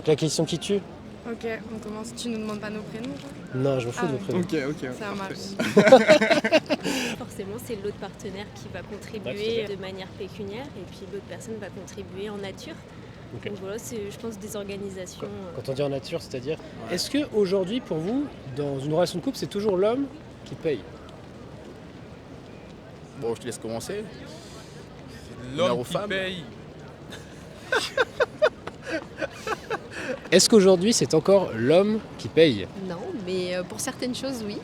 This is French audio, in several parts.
Donc la question qui tue? Ok, on commence. Tu nous demandes pas nos prénoms, genre? Non, je m'en fous Ah de vos ouais. prénoms. Ok. Ça marche. Forcément, c'est l'autre partenaire qui va Ouais, tout contribuer à fait. de manière pécuniaire et puis l'autre personne va contribuer en nature. Ok. Donc voilà, c'est, je pense, des organisations. Quand on dit en nature, c'est-à-dire, est-ce qu'aujourd'hui, pour vous, dans une relation de couple, c'est toujours l'homme qui paye? Bon, je te laisse commencer. L'homme Honneur aux qui femmes. paye. Est-ce qu'aujourd'hui, c'est encore l'homme qui paye? Non, mais pour certaines choses, oui.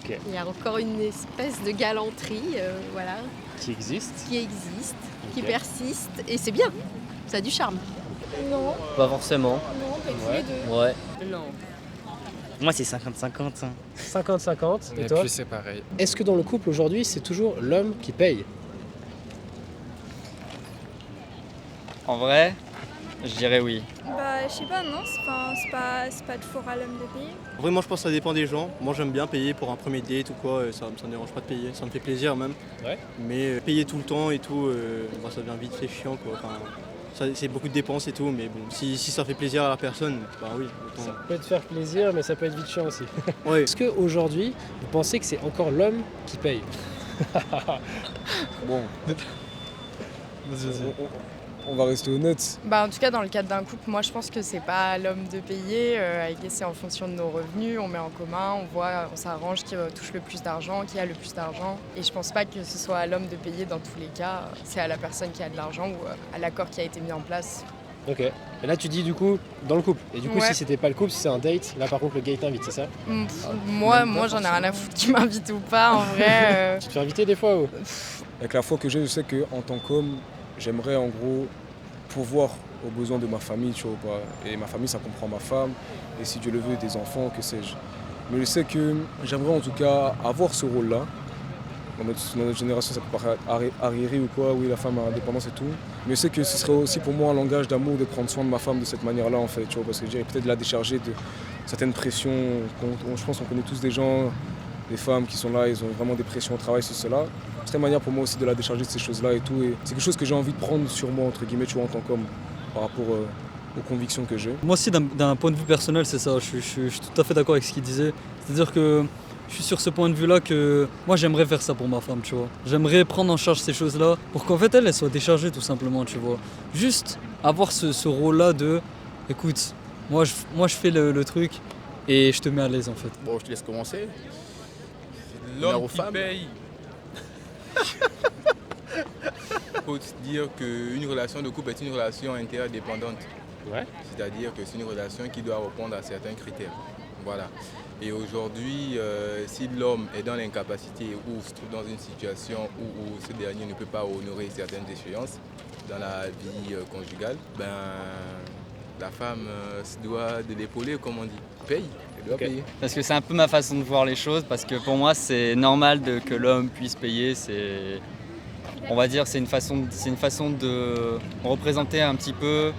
Ok. Il y a encore une espèce de galanterie voilà, Qui existe? qui existe, qui Ok. persiste, et c'est bien. Ça a du charme. Non, Pas forcément. non, pas tous Ouais. les deux. Ouais. Non. Moi, c'est 50-50. 50-50. Et Et toi? puis c'est pareil. Est-ce que dans le couple aujourd'hui, c'est toujours l'homme qui paye? En vrai, je dirais oui. Bah, je sais pas, non, c'est pas toujours à l'homme de payer. Vraiment, je pense que ça dépend des gens. Moi, j'aime bien payer pour un premier date ou quoi, ça me dérange pas de payer, ça me fait plaisir même. Ouais. Mais payer tout le temps et tout, bah, ça devient vite fait chiant quoi. Enfin, c'est beaucoup de dépenses et tout, mais bon, si ça fait plaisir à la personne, bah oui. Ça autant- peut te faire plaisir, mais ça peut être vite chiant aussi. Ouais. Est-ce qu'aujourd'hui, vous pensez que c'est encore l'homme qui paye? Bon, on va rester honnête. Bah, en tout cas, dans le cadre d'un couple, moi, je pense que c'est pas à l'homme de payer. C'est en fonction de nos revenus, on met en commun, on s'arrange qui touche le plus d'argent, qui a le plus d'argent. Et je pense pas que ce soit à l'homme de payer dans tous les cas. C'est à la personne qui a de l'argent ou à l'accord qui a été mis en place. Ok. Et là, tu dis du coup, dans le couple. Et du coup, Ouais. si c'était pas le couple, si c'est un date, là par contre, le gars il t'invite, c'est ça? Moi, j'en ai rien à foutre qui m'invite ou pas, en vrai. Tu te fais inviter des fois ou? Avec la foi que j'ai, je sais qu'en tant qu'homme, j'aimerais en gros pourvoir aux besoins de ma famille, tu vois ou pas. Et ma famille, ça comprend ma femme, et si Dieu le veut, des enfants, que sais-je. Mais je sais que j'aimerais en tout cas avoir ce rôle-là. Dans notre génération, ça peut paraître arriéré ou quoi, oui, la femme a l'indépendance et tout. Mais je sais que ce serait aussi pour moi un langage d'amour de prendre soin de ma femme de cette manière-là, en fait, tu vois, parce que je dirais peut-être la décharger de certaines pressions. Je pense qu'on connaît tous des gens, des femmes qui sont là, ils ont vraiment des pressions au travail, cela. Ce serait une manière pour moi aussi de la décharger de ces choses-là et tout. Et c'est quelque chose que j'ai envie de prendre sur moi, entre guillemets, tu vois, en tant qu'homme, par rapport aux convictions que j'ai. Moi aussi, d'un point de vue personnel, c'est ça. Je suis tout à fait d'accord avec ce qu'il disait. C'est-à-dire que je suis sur ce point de vue-là que moi, j'aimerais faire ça pour ma femme, tu vois. J'aimerais prendre en charge ces choses-là pour qu'en fait, elle soit déchargée, tout simplement, tu vois. Juste avoir ce rôle-là de, écoute, moi, je fais le truc et je te mets à l'aise, en fait. Bon, je te laisse commencer. Honneur L'homme aux qui femmes. paye. Faut dire qu'une relation de couple est une relation interdépendante. Ouais. C'est-à-dire que c'est une relation qui doit répondre à certains critères. Voilà. Et aujourd'hui, si l'homme est dans l'incapacité ou se trouve dans une situation où ce dernier ne peut pas honorer certaines échéances dans la vie conjugale, ben, la femme se doit de l'épauler, comme on dit. Paye, elle doit Ok. payer. Parce que c'est un peu ma façon de voir les choses, parce que pour moi, c'est normal que l'homme puisse payer. On va dire, c'est une façon de représenter un petit peu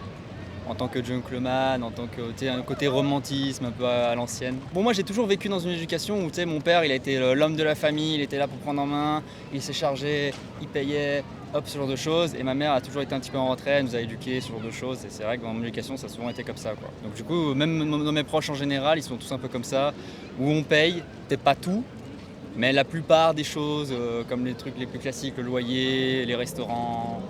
en tant que gentleman, en tant que un côté romantisme un peu à l'ancienne. Bon, moi j'ai toujours vécu dans une éducation où mon père il a été l'homme de la famille, il était là pour prendre en main, il s'est chargé, il payait, hop, ce genre de choses. Et ma mère a toujours été un petit peu en retrait, elle nous a éduqués, ce genre de choses. Et c'est vrai que dans mon éducation ça a souvent été comme ça, quoi. Donc du coup, même dans mes proches en général, ils sont tous un peu comme ça, où on paye, peut-être pas tout, mais la plupart des choses, comme les trucs les plus classiques, le loyer, les restaurants.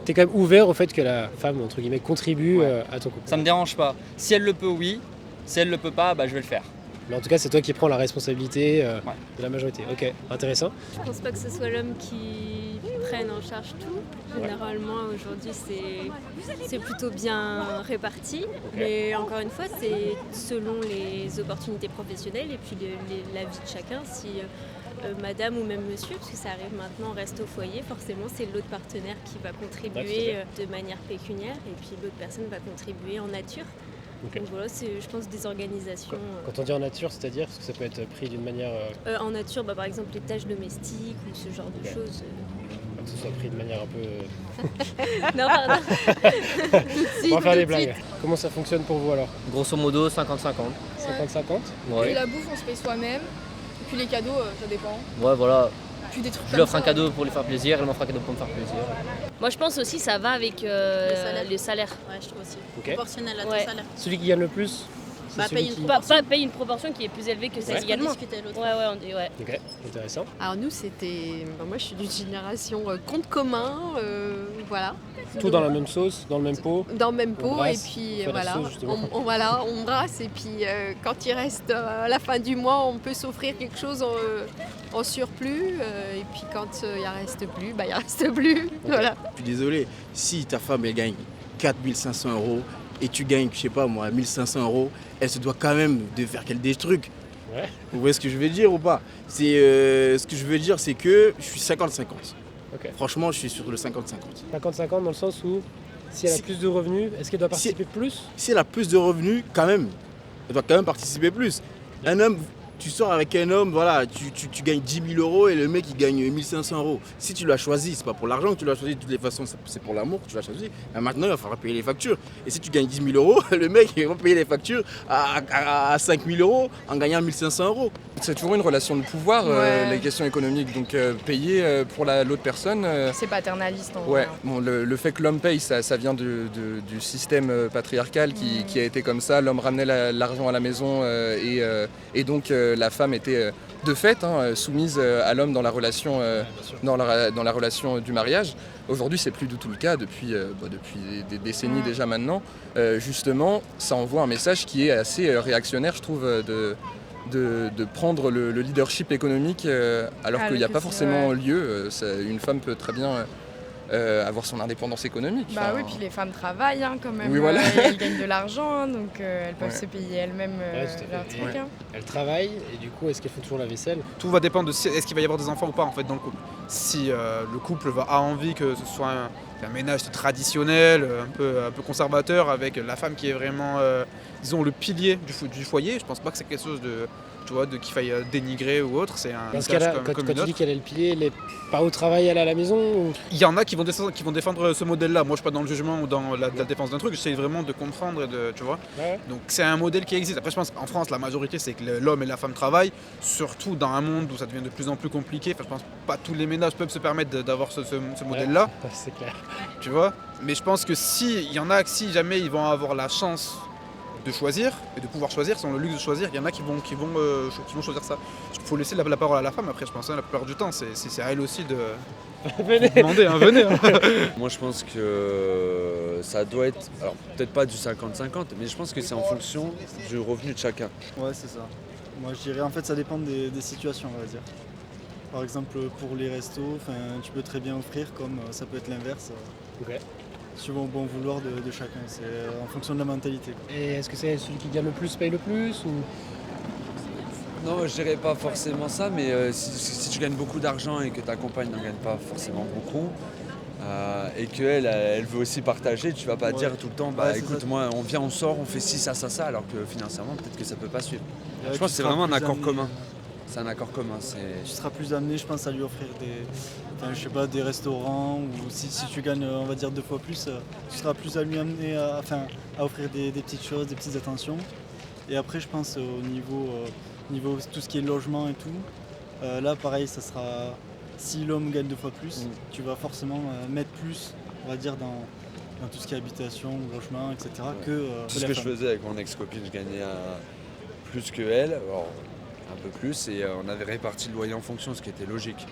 T'es quand même ouvert au fait que la femme, entre guillemets, contribue Ouais. à ton couple. Ça me dérange pas. Si elle le peut, oui. Si elle le peut pas, bah, je vais le faire. Mais en tout cas, c'est toi qui prends la responsabilité Ouais. de la majorité. Ok, intéressant. Je pense pas que ce soit l'homme qui prenne en charge tout. Généralement, aujourd'hui, c'est plutôt bien réparti. Mais encore une fois, c'est selon les opportunités professionnelles et puis la vie de chacun. Si madame ou même monsieur, parce que ça arrive maintenant, on reste au foyer, forcément, c'est l'autre partenaire qui va contribuer de manière pécuniaire et puis l'autre personne va contribuer en nature. Ok. Donc voilà, c'est, je pense, des organisations. Quand on dit en nature, c'est-à-dire parce que ça peut être pris d'une manière, En nature, par exemple, les tâches domestiques ou ce genre de Ok. choses. que ce soit pris de manière un peu. Non, pardon. On va faire des blagues. Comment ça fonctionne pour vous alors? Grosso modo, 50-50. 50-50? Puis la bouffe, on se paye soi-même. Et puis les cadeaux, ça dépend. Ouais, voilà. Plus des trucs Je comme lui offre ça, un cadeau pour lui faire plaisir, elle m'offre un cadeau pour me faire plaisir. Moi je pense aussi ça va avec le salaire. Ouais, je trouve aussi. Ok. Proportionnel à ton Ouais. salaire. Celui qui gagne le plus, c'est Bah, celui paye qui... une Pas paye une proportion qui est plus élevée que celle Ouais. également. Discuter l'autre. Ouais, on dit ouais. Ok, intéressant. Alors nous, c'était... moi, je suis d'une génération compte commun, voilà. Tout dans la même sauce, dans le même pot. Dans le même On pot, brasse, et puis on fait la voilà, sauce, justement. on brasse, et puis quand il reste à la fin du mois, on peut s'offrir quelque chose en surplus, et puis quand il en reste plus, bah il reste plus, voilà. Je suis désolé, si ta femme elle gagne 4500 € et tu gagnes, je sais pas moi, 1500 €, elle se doit quand même de faire des trucs. Ouais. Vous voyez ce que je veux dire ou pas? Ce que je veux dire, c'est que je suis 50-50. Ok. Franchement, je suis sur le 50-50. 50-50 dans le sens où si elle a Si- plus de revenus, est-ce qu'elle doit participer plus? Si elle a plus de revenus, quand même, elle doit quand même participer plus. Un homme, tu sors avec un homme, voilà, tu gagnes 10 000 € et le mec il gagne 1500 €. Si tu l'as choisi, c'est pas pour l'argent que tu l'as choisi, de toutes les façons, c'est pour l'amour que tu l'as choisi. Mais maintenant, il va falloir payer les factures. Et si tu gagnes 10 000 €, le mec il va payer les factures à 5 000 € en gagnant 1500 €. C'est toujours une relation de pouvoir, Ouais. les questions économiques. Donc payer pour l'autre personne. C'est paternaliste en Ouais, vrai. bon, le fait que l'homme paye, ça vient du système patriarcal qui a été comme ça. L'homme ramenait l'argent à la maison et donc la femme était de fait soumise à l'homme dans la relation, dans la relation du mariage. Aujourd'hui, c'est plus du tout le cas depuis des décennies déjà maintenant. Justement, ça envoie un message qui est assez réactionnaire, je trouve, de prendre le leadership économique alors qu'il n'y a pas forcément lieu. Une femme peut très bien avoir son indépendance économique. Bah Enfin, oui, puis les femmes travaillent quand même, Oui, voilà. elles gagnent de l'argent, donc elles peuvent Ouais. se payer elles-mêmes Ouais, tout à fait. leur truc. Ouais. Elles travaillent et du coup, est-ce qu'elles font toujours la vaisselle? Tout va dépendre de est-ce qu'il va y avoir des enfants ou pas en fait dans le couple. Si le couple a envie que ce soit un ménage traditionnel, un peu conservateur, avec la femme qui est vraiment, disons, le pilier du foyer, je pense pas que c'est quelque chose qu'il faille dénigrer ou autre. C'est un Dans ce message cas-là, comme quand une tu dis autre. qu'elle est le pilier, elle est pas au travail, elle est à la maison ou... Il y en a qui vont défendre ce modèle-là. Moi, je suis pas dans le jugement ou dans la défense d'un truc. J'essaie vraiment de comprendre, tu vois. Ouais. Donc, c'est un modèle qui existe. Après, je pense qu'en France, la majorité, c'est que l'homme et la femme travaillent, surtout dans un monde où ça devient de plus en plus compliqué. Enfin, je pense pas tous les ménages peuvent se permettre d'avoir ce modèle-là. Ouais, c'est clair. Tu vois. Mais je pense que si jamais ils vont avoir la chance de choisir et de pouvoir choisir, sans le luxe de choisir, il y en a qui vont choisir ça. Il faut laisser la parole à la femme. Après, je pense la plupart du temps, c'est à elle aussi de demander. Venez. Moi, je pense que ça doit être, alors peut-être pas du 50-50, mais je pense que c'est en fonction du revenu de chacun. Ouais, c'est ça. Moi, je dirais en fait, ça dépend des situations, on va dire. Par exemple, pour les restos, tu peux très bien offrir, comme ça peut être l'inverse. Ok. Suivant au bon vouloir de chacun, c'est en fonction de la mentalité. Et est-ce que c'est celui qui gagne le plus paye le plus ou... Non, je dirais pas forcément ça, mais si tu gagnes beaucoup d'argent et que ta compagne n'en gagne pas forcément beaucoup, et qu'elle elle veut aussi partager, tu vas pas dire tout le temps, bah écoute, moi on vient, on sort, on fait ci, ça, alors que financièrement peut-être que ça peut pas suivre. Ouais, je pense que c'est tu seras vraiment un plus accord amené- commun. C'est un accord commun. Tu seras plus amené, je pense, à lui offrir des restaurants, ou si tu gagnes, on va dire 2 fois plus, tu seras plus à lui amener à offrir des petites choses, des petites attentions. Et après, je pense au niveau tout ce qui est logement et tout, là pareil, ça sera, si l'homme gagne 2 fois plus, tu vas forcément mettre plus, on va dire, dans tout ce qui est habitation, logement, etc. que Tout ce la que je femme. faisais avec mon ex-copine, je gagnais plus que elle, alors un peu plus, et on avait réparti le loyer en fonction, ce qui était logique.